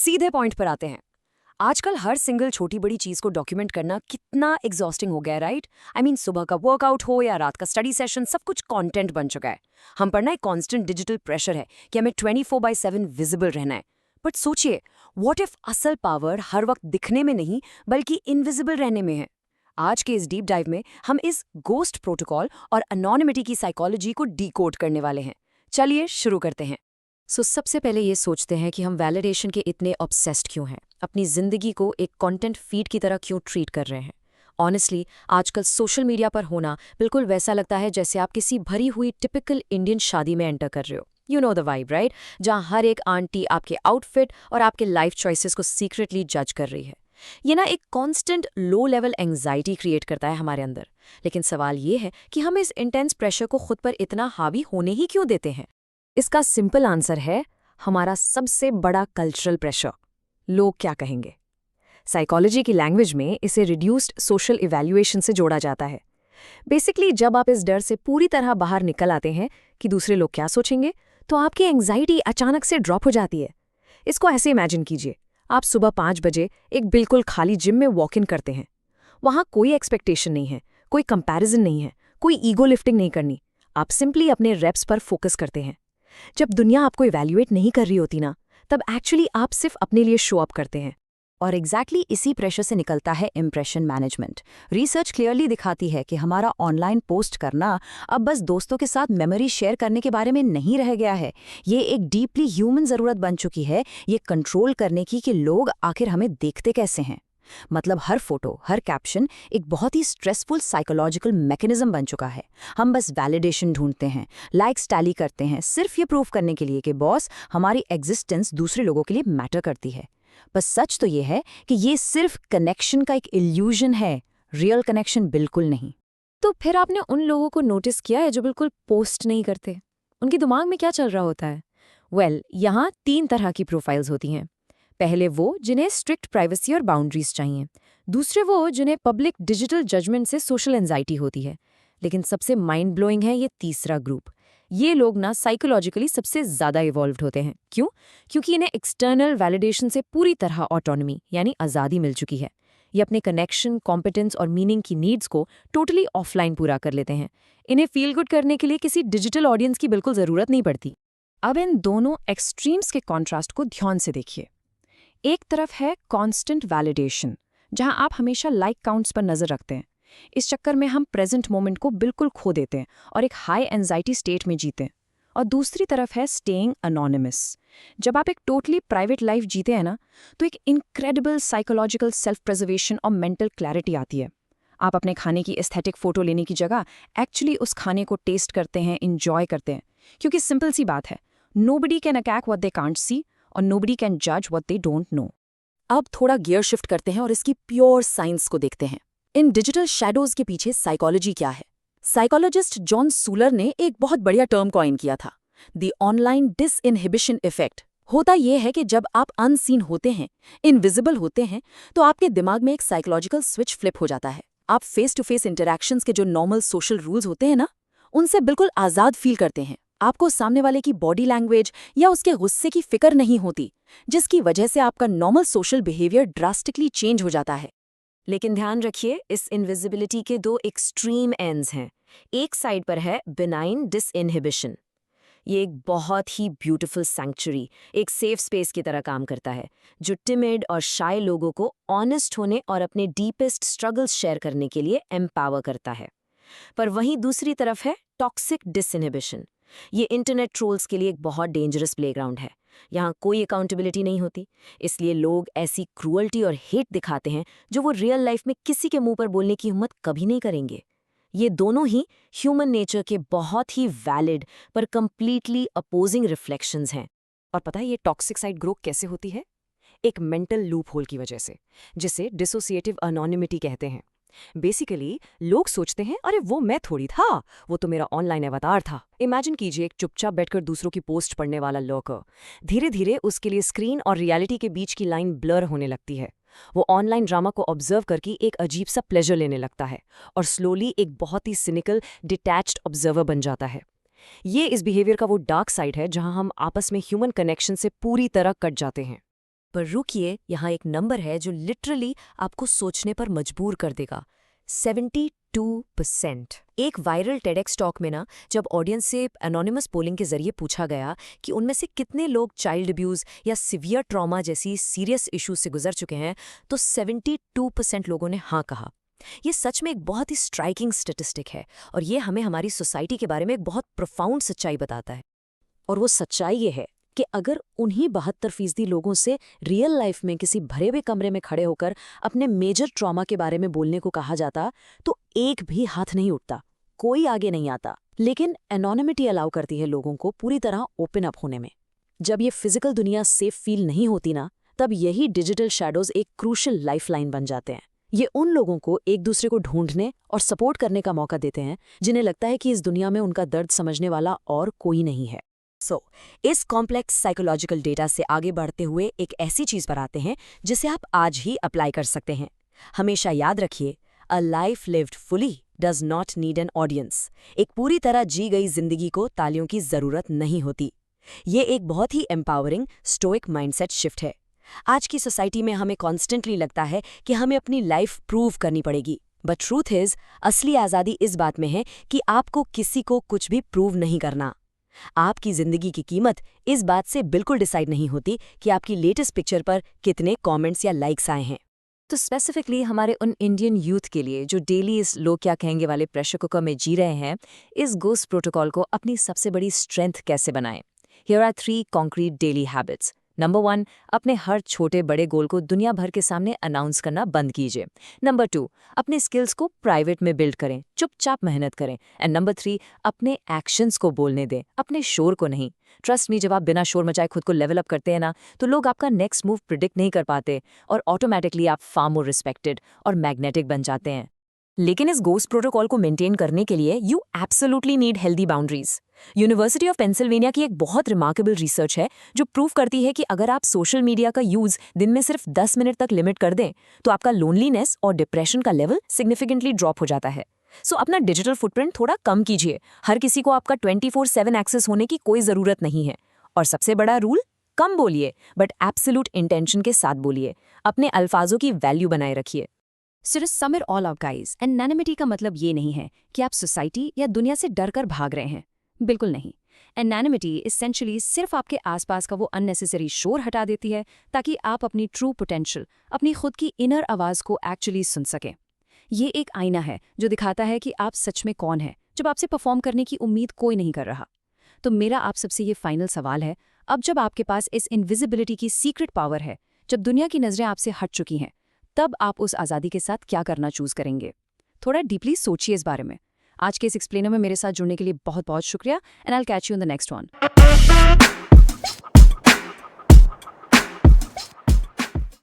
सीधे पॉइंट पर आते हैं। आजकल हर सिंगल छोटी बड़ी चीज को डॉक्यूमेंट करना कितना एग्जॉस्टिंग हो गया है, राइट? आई मीन सुबह का वर्कआउट हो या रात का स्टडी सेशन, सब कुछ कंटेंट बन चुका है। हम पर ना एक कांस्टेंट डिजिटल प्रेशर है कि हमें 24/7 विजिबल रहना है। बट सोचिए, व्हाट इफ असल पावर हर वक्त दिखने में नहीं बल्कि इनविजिबल रहने में है। आज के इस डीप डाइव में हम इस गोस्ट प्रोटोकॉल और अनोनिमिटी की साइकोलॉजी को डीकोड करने वाले हैं। चलिए शुरू करते हैं। सबसे पहले ये सोचते हैं कि हम वैलिडेशन के इतने ऑब्सेस्ड क्यों हैं, अपनी ज़िंदगी को एक कंटेंट फीड की तरह क्यों ट्रीट कर रहे हैं। ऑनेस्टली आजकल सोशल मीडिया पर होना बिल्कुल वैसा लगता है जैसे आप किसी भरी हुई टिपिकल इंडियन शादी में एंटर कर रहे हो। You know the vibe, right? जहाँ हर एक आंटी आपके आउटफिट और आपके लाइफ चॉइसेस को सीक्रेटली जज कर रही है। ये ना एक constant low level anxiety create करता है हमारे अंदर। लेकिन सवाल ये है कि हम इस इंटेंस प्रेशर को खुद पर इतना हावी होने ही क्यों देते हैं। इसका सिंपल आंसर है हमारा सबसे बड़ा कल्चरल प्रेशर। लोग क्या कहेंगे? साइकोलॉजी की लैंग्वेज में इसे रिड्यूस्ड सोशल इवैल्यूएशन से जोड़ा जाता है। बेसिकली जब आप इस डर से पूरी तरह बाहर निकल आते हैं कि दूसरे लोग क्या सोचेंगे, तो आपकी एंग्जाइटी अचानक से ड्रॉप हो जाती है। इसको ऐसे इमेजिन कीजिए, आप सुबह 5 बजे एक बिल्कुल खाली जिम में वॉक इन करते हैं। वहाँ कोई एक्सपेक्टेशन नहीं है, कोई कंपैरिजन नहीं है, कोई ईगो लिफ्टिंग नहीं करनी। आप सिंपली अपने रेप्स पर फोकस करते हैं। जब दुनिया आपको इवैल्यूएट नहीं कर रही होती ना, तब एक्चुअली आप सिर्फ अपने लिए शो अप करते हैं। और एग्जैक्टली इसी प्रेशर से निकलता है इम्प्रेशन मैनेजमेंट। रिसर्च क्लियरली दिखाती है कि हमारा ऑनलाइन पोस्ट करना अब बस दोस्तों के साथ मेमोरी शेयर करने के बारे में नहीं रह गया है। ये एक डीपली ह्यूमन ज़रूरत बन चुकी है, ये कंट्रोल करने की कि लोग आखिर हमें देखते कैसे हैं। मतलब हर फोटो, हर कैप्शन एक बहुत ही स्ट्रेसफुल साइकोलॉजिकल मैकेनिज्म बन चुका है। हम बस वैलिडेशन ढूंढते हैं, लाइक्स टैली करते हैं, सिर्फ ये प्रूव करने के लिए कि बॉस हमारी एग्जिस्टेंस दूसरे लोगों के लिए मैटर करती है। बस सच तो ये है कि ये सिर्फ कनेक्शन का एक इल्यूजन है, रियल कनेक्शन बिल्कुल नहीं। तो फिर आपने उन लोगों को नोटिस किया है जो बिल्कुल पोस्ट नहीं करते? उनके दिमाग में क्या चल रहा होता है? यहाँ 3 तरह की प्रोफाइल्स होती हैं। पहले वो जिन्हें स्ट्रिक्ट प्राइवेसी और बाउंड्रीज चाहिए। दूसरे वो जिन्हें पब्लिक डिजिटल जजमेंट से सोशल एंजाइटी होती है। लेकिन सबसे माइंड ब्लोइंग है ये तीसरा ग्रुप। ये लोग ना साइकोलॉजिकली सबसे ज़्यादा इवॉल्व्ड होते हैं। क्यों? क्योंकि इन्हें एक्सटर्नल वैलिडेशन से पूरी तरह ऑटोनॉमी यानी आज़ादी मिल चुकी है। ये अपने कनेक्शन, कॉम्पिटेंस और मीनिंग की नीड्स को टोटली ऑफलाइन पूरा कर लेते हैं। इन्हें फील गुड करने के लिए किसी डिजिटल ऑडियंस की बिल्कुल ज़रूरत नहीं पड़ती। अब इन दोनों एक्सट्रीम्स के कॉन्ट्रास्ट को ध्यान से देखिए। एक तरफ है कांस्टेंट वैलिडेशन, जहां आप हमेशा लाइक काउंट्स पर नजर रखते हैं। इस चक्कर में हम प्रेजेंट मोमेंट को बिल्कुल खो देते हैं और एक हाई एंजाइटी स्टेट में जीते हैं। और दूसरी तरफ है स्टेइंग अनोनिमस। जब आप एक टोटली प्राइवेट लाइफ जीते हैं ना, तो एक इनक्रेडिबल साइकोलॉजिकल सेल्फ प्रिजर्वेशन और मेंटल क्लैरिटी आती है। आप अपने खाने की एस्थेटिक फोटो लेने की जगह एक्चुअली उस खाने को टेस्ट करते हैं, इंजॉय करते हैं। क्योंकि सिंपल सी बात है, nobody can attack what they can't see और nobody can judge what they don't know। अब थोड़ा गियर शिफ्ट करते हैं और इसकी प्योर साइंस को देखते हैं। इन डिजिटल शैडोज के पीछे साइकोलॉजी क्या है? साइकोलॉजिस्ट जॉन सूलर ने एक बहुत बढ़िया टर्म कॉइन किया था, द ऑनलाइन डिसइनहिबिशन इफेक्ट। होता यह है कि जब आप अनसीन होते हैं, इनविजिबल होते हैं, तो आपके दिमाग में एक साइकोलॉजिकल स्विच फ्लिप हो जाता है। आप फेस टू फेस इंटरैक्शंस के जो नॉर्मल सोशल रूल्स होते हैं ना, उनसे बिल्कुल आज़ाद फील करते हैं। आपको सामने वाले की बॉडी लैंग्वेज या उसके गुस्से की फिक्र नहीं होती, जिसकी वजह से आपका normal social behaviour drastically change हो जाता है। लेकिन ध्यान रखिए, इस इनविजिबिलिटी के 2 एक्सट्रीम एंड्स हैं। एक साइड पर है बिनाइन डिसइनहिबिशन। ये एक बहुत ही ब्यूटीफुल सैंक्चुरी, एक सेफ स्पेस की तरह काम करता है, जो टिमिड और शाय लोगों को ऑनेस्ट होने और अपने डीपेस्ट स्ट्रगल्स शेयर करने के लिए एम्पावर करता है। पर वहीं दूसरी तरफ है टॉक्सिक डिसइनहिबिशन। ये इंटरनेट ट्रोल्स के लिए एक बहुत डेंजरस प्लेग्राउंड है। यहाँ कोई अकाउंटेबिलिटी नहीं होती, इसलिए लोग ऐसी क्रूअल्टी और हेट दिखाते हैं जो वो रियल लाइफ में किसी के मुंह पर बोलने की हिम्मत कभी नहीं करेंगे। ये दोनों ही ह्यूमन नेचर के बहुत ही वैलिड पर कंप्लीटली अपोजिंग रिफ्लेक्शंस हैं। और पता है ये टॉक्सिक साइड ग्रो कैसे होती है? एक मेंटल लूप होल की वजह से, जिसे डिसोसिएटिव अनोनिमिटी कहते हैं। बेसिकली लोग सोचते हैं, अरे वो मैं थोड़ी था, वो तो मेरा ऑनलाइन अवतार था। इमेजिन कीजिए एक चुपचाप बैठकर दूसरों की पोस्ट पढ़ने वाला लर्कर। धीरे धीरे उसके लिए स्क्रीन और रियलिटी के बीच की लाइन ब्लर होने लगती है। वो ऑनलाइन ड्रामा को ऑब्जर्व करके एक अजीब सा प्लेजर लेने लगता है और स्लोली एक बहुत ही सिनिकल, डिटैच्ड ऑब्जर्वर बन जाता है। ये इस बिहेवियर का वो डार्क साइड है जहां हम आपस में ह्यूमन कनेक्शन से पूरी तरह कट जाते हैं। पर रुकिए, यहाँ एक नंबर है जो लिटरली आपको सोचने पर मजबूर कर देगा। 72%। एक वायरल टेडेक्स टॉक में ना, जब ऑडियंस से एनोनिमस पोलिंग के जरिए पूछा गया कि उनमें से कितने लोग चाइल्ड अब्यूज या सिवियर ट्रॉमा जैसी सीरियस इश्यूज से गुजर चुके हैं, तो 72% लोगों ने हाँ कहा। ये सच में एक बहुत ही स्ट्राइकिंग स्टैटिस्टिक है, और ये हमें हमारी सोसाइटी के बारे में एक बहुत प्रोफाउंड सच्चाई बताता है। और वो सच्चाई ये है कि अगर उन्हीं 72% लोगों से रियल लाइफ में किसी भरे हुए कमरे में खड़े होकर अपने मेजर ट्रॉमा के बारे में बोलने को कहा जाता, तो एक भी हाथ नहीं उठता, कोई आगे नहीं आता। लेकिन एनोनिमिटी अलाउ करती है लोगों को पूरी तरह ओपन अप होने में। जब ये फिजिकल दुनिया सेफ फील नहीं होती ना, तब यही डिजिटल शैडोज एक क्रूशल लाइफलाइन बन जाते हैं। ये उन लोगों को एक दूसरे को ढूंढने और सपोर्ट करने का मौका देते हैं जिन्हें लगता है कि इस दुनिया में उनका दर्द समझने वाला और कोई नहीं है। इस कॉम्प्लेक्स साइकोलॉजिकल डेटा से आगे बढ़ते हुए एक ऐसी चीज पर आते हैं जिसे आप आज ही अप्लाई कर सकते हैं। हमेशा याद रखिए, a life lived fully does not need an audience. एक पूरी तरह जी गई जिंदगी को तालियों की जरूरत नहीं होती। ये एक बहुत ही एम्पावरिंग स्टोइक माइंडसेट शिफ्ट है। आज की सोसाइटी में हमें कॉन्स्टेंटली लगता है कि हमें अपनी लाइफ प्रूव करनी पड़ेगी, बट ट्रूथ इज, असली आज़ादी इस बात में है कि आपको किसी को कुछ भी प्रूव नहीं करना। आपकी जिंदगी की कीमत इस बात से बिल्कुल डिसाइड नहीं होती कि आपकी लेटेस्ट पिक्चर पर कितने कमेंट्स या लाइक्स आए हैं। तो स्पेसिफिकली हमारे उन इंडियन यूथ के लिए जो डेली इस लोग क्या कहेंगे वाले प्रेशर कुकर में जी रहे हैं, इस घोस्ट प्रोटोकॉल को अपनी सबसे बड़ी स्ट्रेंथ कैसे बनाएं? Here are 3 concrete daily habits. Number 1, अपने हर छोटे बड़े गोल को दुनिया भर के सामने अनाउंस करना बंद कीजिए। नंबर 2, अपने स्किल्स को प्राइवेट में बिल्ड करें, चुपचाप मेहनत करें। एंड नंबर 3, अपने एक्शंस को बोलने दें, अपने शोर को नहीं। ट्रस्ट मी, जब आप बिना शोर मचाए खुद को लेवल अप करते हैं ना, तो लोग आपका नेक्स्ट मूव प्रिडिक्ट नहीं कर पाते, और ऑटोमेटिकली आप फार मोर रिस्पेक्टेड और मैग्नेटिक बन जाते हैं। लेकिन इस घोस्ट प्रोटोकॉल को मेंटेन करने के लिए you absolutely need healthy boundaries. University of Pennsylvania की एक बहुत रिमार्केबल रिसर्च है जो प्रूव करती है कि अगर आप सोशल मीडिया का यूज दिन में सिर्फ 10 मिनट तक लिमिट कर दें, तो आपका लोनलीनेस और डिप्रेशन का लेवल सिग्निफिकेंटली ड्रॉप हो जाता है। सो अपना डिजिटल फुटप्रिंट थोड़ा कम कीजिए। हर किसी को आपका 24/7 एक्सेस होने की कोई जरूरत नहीं है। और सबसे बड़ा रूल, कम बोलिए, बट एब्सोल्यूट इंटेंशन के साथ बोलिए। अपने अल्फाजों की वैल्यू बनाए रखिए। So to sum it all up guys, anonymity का मतलब ये नहीं है कि आप सोसाइटी या दुनिया से डरकर भाग रहे हैं, बिल्कुल नहीं। एनोनिमिटी एसेंशियली सिर्फ आपके आसपास का वो अननेसेसरी शोर हटा देती है ताकि आप अपनी ट्रू पोटेंशियल, अपनी खुद की इनर आवाज़ को एक्चुअली सुन सकें। ये एक आईना है जो दिखाता है कि आप सच में कौन है जब आपसे परफॉर्म करने की उम्मीद कोई नहीं कर रहा। तो मेरा आप सबसे ये फाइनल सवाल है, अब जब आपके पास इस इनविजिबिलिटी की सीक्रेट पावर है, जब दुनिया की नज़रें आपसे हट चुकी हैं, तब आप उस आज़ादी के साथ क्या करना चूज करेंगे? थोड़ा डीपली सोचिए इस बारे में। आज के इस एक्सप्लेनर में मेरे साथ जुड़ने के लिए बहुत बहुत शुक्रिया, and I will catch you in the next one.